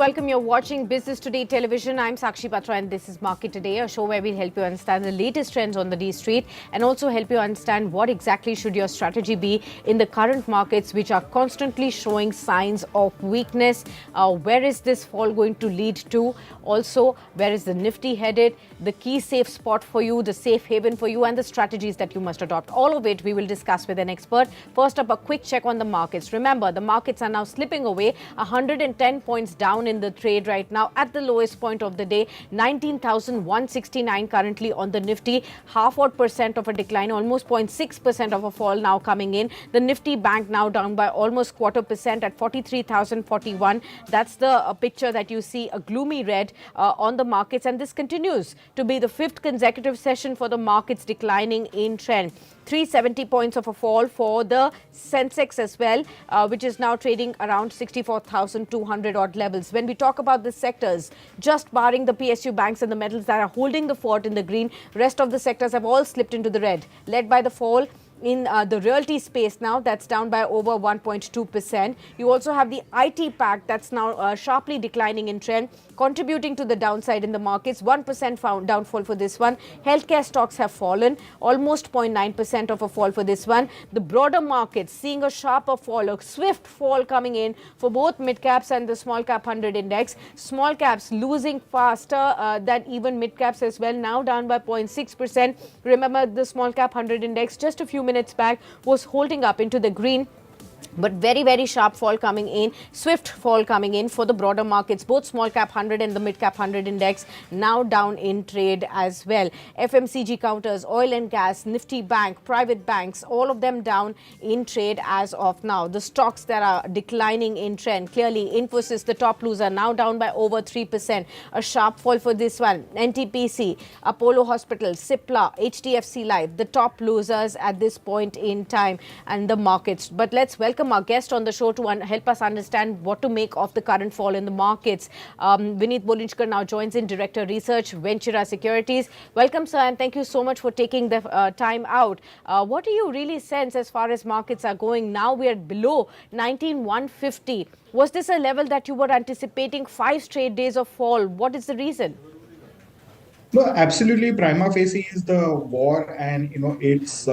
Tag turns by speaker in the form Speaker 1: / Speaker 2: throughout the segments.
Speaker 1: welcome. You're watching Business Today Television. I'm Sakshi Patra and this is Market Today, a show where we'll help you understand the latest trends on the D Street and also help you understand what exactly should your strategy be in the current markets, which are constantly showing signs of weakness. Where is this fall going to lead to? Also, where is the Nifty headed? The key safe spot for you, the safe haven for you, and the strategies that you must adopt. All of it we will discuss with an expert. First up, a quick check on the markets. Remember, the markets are now slipping away, 110 points down in the trade right now at the lowest point of the day, 19,169 currently on the Nifty, half odd percent of a decline, almost 0.6% of a fall now coming in. The Nifty bank now down by almost 0.25% at 43,041. That's the picture that you see, a gloomy red on the markets, and this continues to be the fifth consecutive session for the markets declining in trend. 370 points of a fall for the Sensex as well, which is now trading around 64,200 odd levels. When we talk about the sectors, just barring the PSU banks and the metals that are holding the fort in the green, rest of the sectors have all slipped into the red, led by the fall in the realty space now, that's down by over 1.2%. You also have the IT pack that's now sharply declining in trend, contributing to the downside in the markets. 1% downfall for this one. Healthcare stocks have fallen, almost 0.9% of a fall for this one. The broader markets seeing a sharper fall, a swift fall coming in for both mid caps and the small cap 100 index. Small caps losing faster than even mid caps as well, now down by 0.6%. Remember, the small cap 100 index just a few minutes back was holding up into the green, but very sharp fall coming in, swift fall coming in for the broader markets. Both small cap 100 and the mid cap 100 index now down in trade as well. FMCG counters, oil and gas, Nifty bank, private banks, all of them down in trade as of now. The stocks that are declining in trend, clearly infosys, the top loser, now down by over 3%. A sharp fall for this one. NTPC, Apollo Hospitals, Cipla, HDFC Life, the top losers at this point in time and the markets. But let's welcome our guest on the show to help us understand what to make of the current fall in the markets. Vineet Bolinchkar now joins in, Director Research, Ventura Securities. Welcome, sir, and thank you so much for taking the time out. What do you really sense as far as markets are going? Now we are below 19,150. Was this a level that you were anticipating? 5 straight days of fall. What is the reason?
Speaker 2: No, absolutely. Prima facie is the war, and its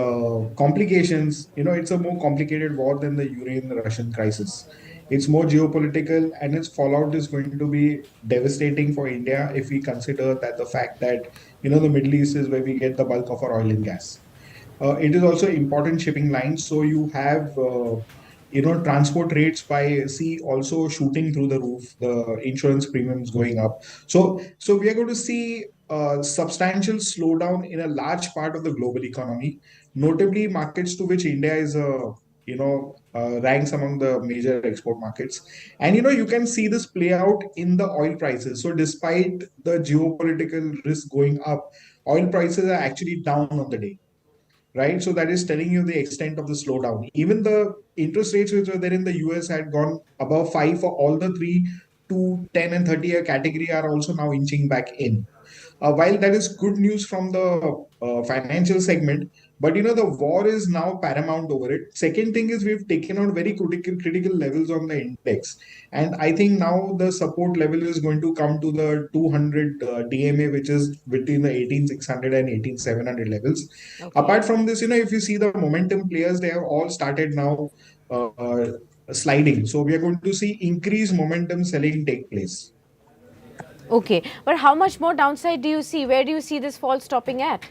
Speaker 2: complications. It's a more complicated war than the Ukraine-Russian crisis. It's more geopolitical, and its fallout is going to be devastating for India if we consider that the fact that the Middle East is where we get the bulk of our oil and gas. It is also important shipping lines, so you have transport rates by sea also shooting through the roof. The insurance premiums going up. So we are going to see a substantial slowdown in a large part of the global economy, notably markets to which India is ranks among the major export markets. And you can see this play out in the oil prices. So despite the geopolitical risk going up, oil prices are actually down on the day, right? So that is telling you the extent of the slowdown. Even the interest rates which were there in the US had gone above 5 for all the 3 to 10 and 30-year category are also now inching back in. While that is good news from the financial segment, but the war is now paramount over it. Second thing is we've taken out very critical levels on the index, and I think now the support level is going to come to the 200 DMA, which is between the 18,600 and 18,700 levels. Okay. Apart from this, if you see the momentum players, they have all started now sliding. So we are going to see increased momentum selling take place.
Speaker 1: Okay, but how much more downside do you see? Where do you see this fall stopping at?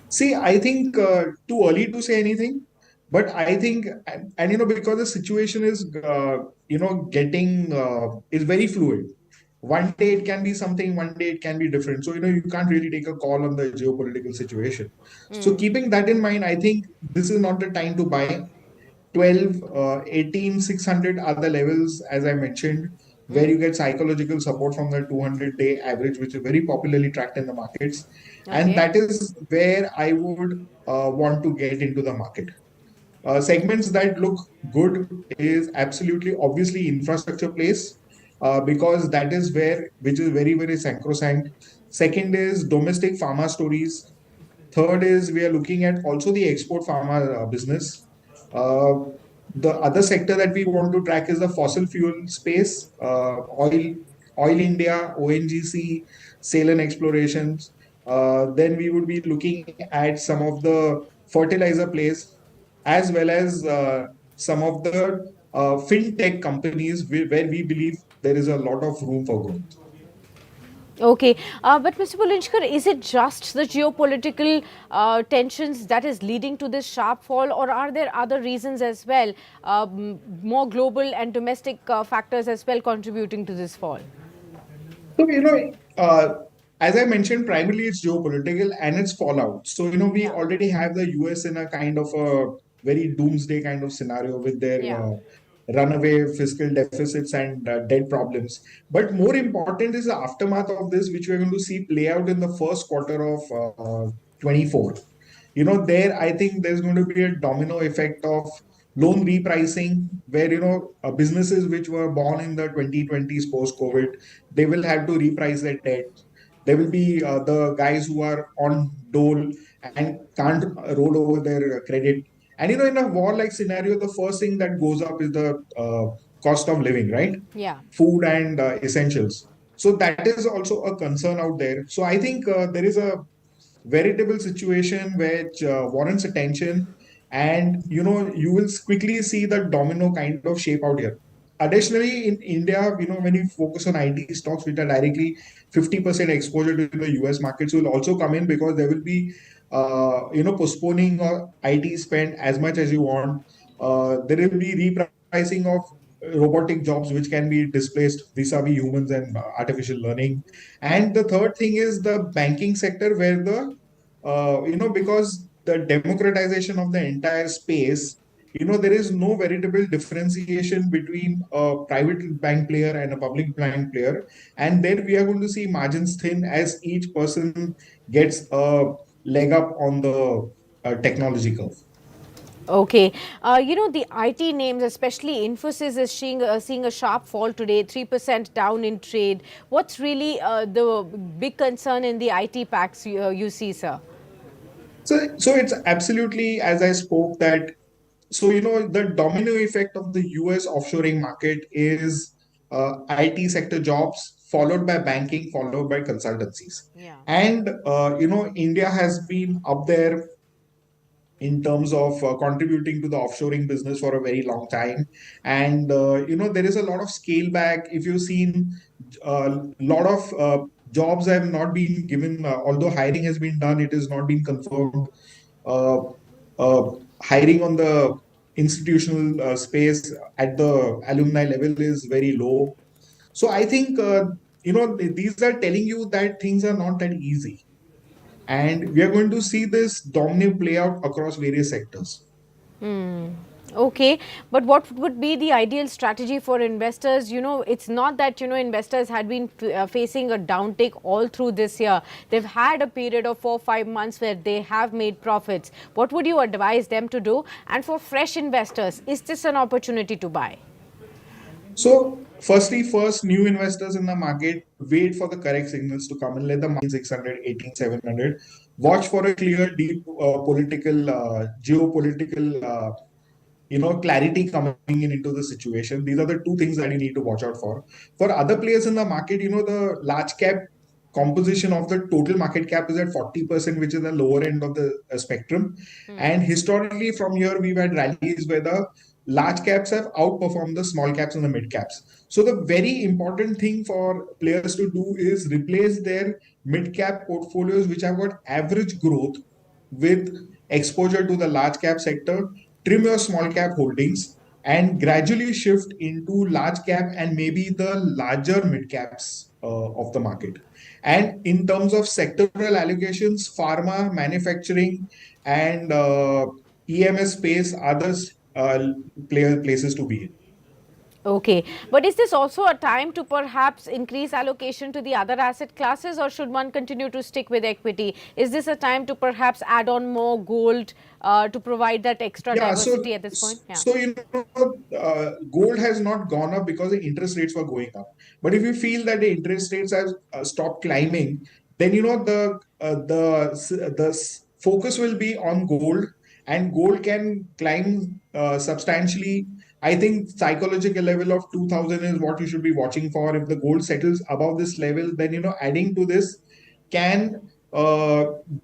Speaker 2: See, I think too early to say anything, but I think, and because the situation is, getting, is very fluid. One day it can be something, one day it can be different. So, you can't really take a call on the geopolitical situation. So keeping that in mind, I think this is not the time to buy. 12, 18, 600 are the levels, as I mentioned, where you get psychological support from the 200-day average, which is very popularly tracked in the markets. Okay. And that is where I would want to get into the market. Segments that look good is absolutely, obviously, infrastructure plays, because that is which is very sacrosanct. Second is domestic pharma stories. Third is we are looking at also the export pharma business. The other sector that we want to track is the fossil fuel space, oil India, ONGC, sale and explorations. Then we would be looking at some of the fertilizer plays, as well as some of the fintech companies where we believe there is a lot of room for growth.
Speaker 1: Okay, but Mr. Pulinchkar, is it just the geopolitical tensions that is leading to this sharp fall, or are there other reasons as well, more global and domestic factors as well contributing to this fall?
Speaker 2: So, as I mentioned, primarily it's geopolitical and it's fallout. So, we
Speaker 1: Yeah,
Speaker 2: already have the US in a kind of a very doomsday kind of scenario with their
Speaker 1: yeah.
Speaker 2: runaway fiscal deficits and debt problems. But more important is the aftermath of this, which we're going to see play out in the first quarter of 24. There I think there's going to be a domino effect of loan repricing where businesses which were born in the 2020s post covid, they will have to reprice their debt. There will be the guys who are on dole and can't roll over their credit. And in a war like scenario, the first thing that goes up is the cost of living, right?
Speaker 1: Yeah.
Speaker 2: Food and essentials. So that is also a concern out there. So I think there is a veritable situation which warrants attention, and you will quickly see the domino kind of shape out here. Additionally, in India, when you focus on IT stocks which are directly 50% exposure to the US markets, will also come in because there will be postponing IT spend as much as you want. There will be repricing of robotic jobs which can be displaced vis-a-vis humans and artificial learning. And the third thing is the banking sector, where because the democratization of the entire space, there is no veritable differentiation between a private bank player and a public bank player. And then we are going to see margins thin as each person gets a leg up on the technology curve.
Speaker 1: Okay. The IT names, especially Infosys, is seeing a sharp fall today, 3% down in trade. What's really the big concern in the IT packs you see, sir?
Speaker 2: So it's absolutely, as I spoke, that the domino effect of the US offshoring market is IT sector jobs, followed by banking, followed by consultancies.
Speaker 1: Yeah.
Speaker 2: And India has been up there in terms of contributing to the offshoring business for a very long time. And there is a lot of scale back. If you've seen a lot of jobs have not been given, although hiring has been done, it has not been confirmed. uh, uh, Hiring on the institutional space at the alumni level is very low. So I think these are telling you that things are not that easy, and we are going to see this dominant play out across various sectors.
Speaker 1: Hmm. Okay, but what would be the ideal strategy for investors? It's not that, investors had been facing a downtake all through this year. They've had a period of 4 5 months where they have made profits. What would you advise them to do? And for fresh investors, is this an opportunity to buy?
Speaker 2: So, firstly, first, new investors in the market, wait for the correct signals to come and let the market 600, 18,700. Watch for a clear, deep geopolitical clarity coming in into the situation. These are the two things that you need to watch out for. For other players in the market, the large cap composition of the total market cap is at 40%, which is the lower end of the spectrum.
Speaker 1: Hmm.
Speaker 2: And historically, from here, we've had rallies where the large caps have outperformed the small caps and the mid caps. So the very important thing for players to do is replace their mid cap portfolios, which have got average growth, with exposure to the large cap sector. Trim your small cap holdings and gradually shift into large cap and maybe the larger mid caps of the market. And in terms of sectoral allocations, pharma, manufacturing, and EMS space are the places to be in.
Speaker 1: Okay, but is this also a time to perhaps increase allocation to the other asset classes, or should one continue to stick with equity? Is this a time to perhaps add on more gold to provide that extra
Speaker 2: Yeah,
Speaker 1: diversity at this point? Yeah.
Speaker 2: gold has not gone up because the interest rates were going up. But if you feel that the interest rates have stopped climbing, then the focus will be on gold, and gold can climb substantially. I think psychological level of 2000 is what you should be watching for. If the gold settles above this level, then adding to this can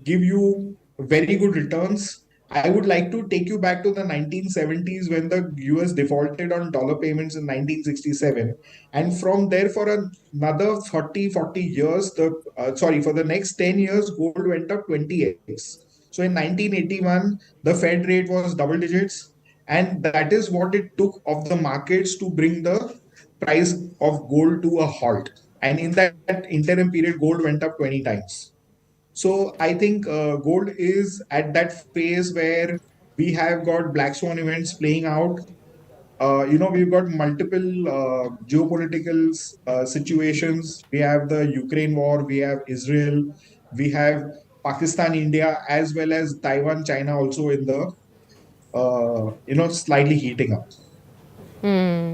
Speaker 2: give you very good returns. I would like to take you back to the 1970s when the US defaulted on dollar payments in 1967. And from there, for another 40 years, for the next 10 years, gold went up 20x. So in 1981, the Fed rate was double digits. And that is what it took of the markets to bring the price of gold to a halt. And in that interim period, gold went up 20 times. So I think gold is at that phase where we have got black swan events playing out. We've got multiple geopolitical situations. We have the Ukraine war, we have Israel, we have Pakistan, India, as well as Taiwan, China also in the slightly heating up.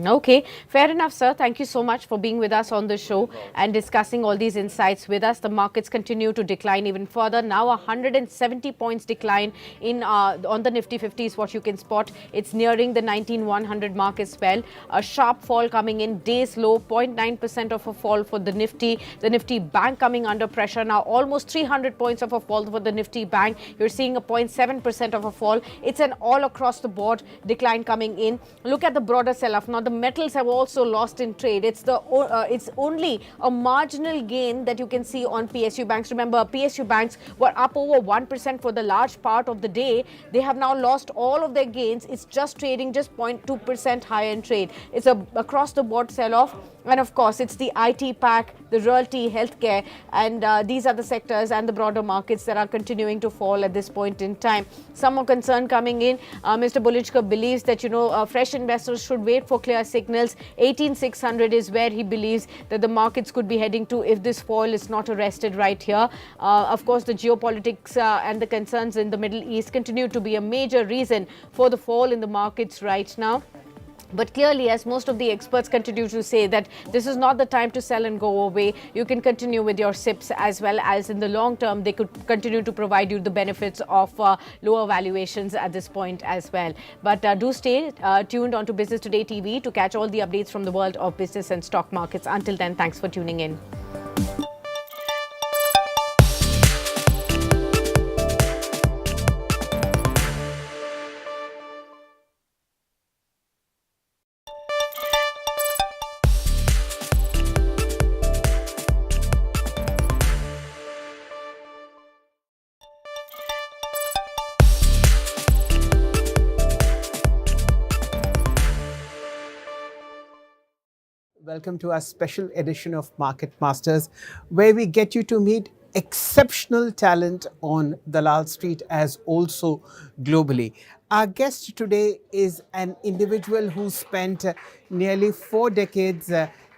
Speaker 1: Okay, fair enough, sir. Thank you so much for being with us on the show and discussing all these insights with us. The markets continue to decline even further. Now, 170 points decline in on the Nifty 50 is what you can spot. It's nearing the 19,100 mark as well. A sharp fall coming in, days low, 0.9% of a fall for the Nifty. The Nifty Bank coming under pressure now, almost 300 points of a fall for the Nifty Bank. You're seeing a 0.7% of a fall. It's an all across the board decline coming in. Look at the broader sell-off. Now the metals have also lost in trade. It's only a marginal gain that you can see on PSU banks. Remember, PSU banks were up over 1% for the large part of the day. They have now lost all of their gains. It's just trading just 0.2% higher in trade. It's a across the board sell-off. And of course, it's the IT pack, the realty, healthcare, and these are the sectors and the broader markets that are continuing to fall at this point in time. Some more concern coming in. Mr. Bulichka believes that, fresh investors should wait for clear signals. 18,600 is where he believes that the markets could be heading to if this fall is not arrested right here. Of course, the geopolitics and the concerns in the Middle East continue to be a major reason for the fall in the markets right now. But clearly, as most of the experts continue to say, that this is not the time to sell and go away. You can continue with your SIPs, as well as in the long term, they could continue to provide you the benefits of lower valuations at this point as well. But do stay tuned onto Business Today TV to catch all the updates from the world of business and stock markets. Until then, thanks for tuning in.
Speaker 3: Welcome to our special edition of Market Masters, where we get you to meet exceptional talent on Dalal Street as also globally. Our guest today is an individual who spent nearly 4 decades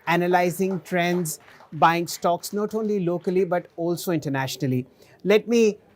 Speaker 3: analyzing trends, buying stocks not only locally but also internationally. Let me